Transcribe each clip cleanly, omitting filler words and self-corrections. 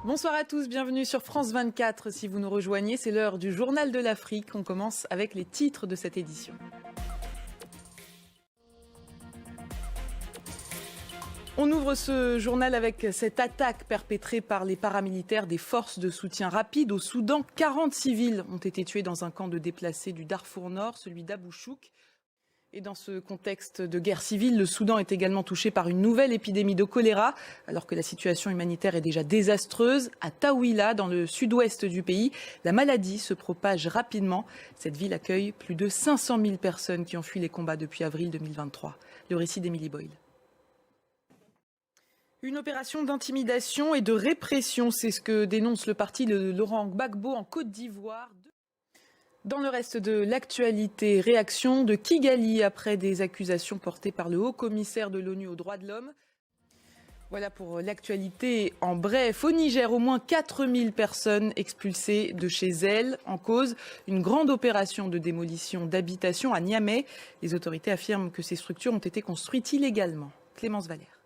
Bonsoir à tous, bienvenue sur France 24. Si vous nous rejoignez, c'est l'heure du Journal de l'Afrique. On commence avec les titres de cette édition. On ouvre ce journal avec cette attaque perpétrée par les paramilitaires des forces de soutien rapide au Soudan. 40 civils ont été tués dans un camp de déplacés du Darfour Nord, celui d'Abou Chouk. Et dans ce contexte de guerre civile, le Soudan est également touché par une nouvelle épidémie de choléra, alors que la situation humanitaire est déjà désastreuse. À Taouila, dans le sud-ouest du pays, la maladie se propage rapidement. Cette ville accueille plus de 500 000 personnes qui ont fui les combats depuis avril 2023. Le récit d'Émilie Boyle. Une opération d'intimidation et de répression, c'est ce que dénonce le parti de Laurent Gbagbo en Côte d'Ivoire. Dans le reste de l'actualité, réaction de Kigali après des accusations portées par le haut-commissaire de l'ONU aux droits de l'homme. Voilà pour l'actualité en bref. Au Niger, au moins 4000 personnes expulsées de chez elles. En cause, une grande opération de démolition d'habitations à Niamey. Les autorités affirment que ces structures ont été construites illégalement. Clémence Valère.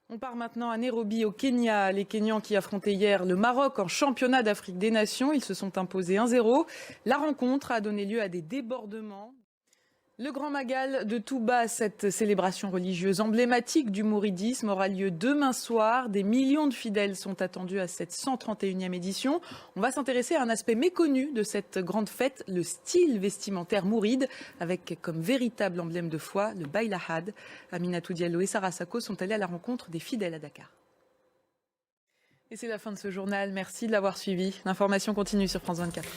On part maintenant à Nairobi, au Kenya. Les Kenyans qui affrontaient hier le Maroc en championnat d'Afrique des Nations. Ils se sont imposés 1-0. La rencontre a donné lieu à des débordements. Le Grand Magal de Touba, cette célébration religieuse emblématique du mouridisme, aura lieu demain soir. Des millions de fidèles sont attendus à cette 131e édition. On va s'intéresser à un aspect méconnu de cette grande fête, le style vestimentaire mouride, avec comme véritable emblème de foi le Bailahad. Aminatou Diallo et Sarah Sako sont allés à la rencontre des fidèles à Dakar. Et c'est la fin de ce journal. Merci de l'avoir suivi. L'information continue sur France 24.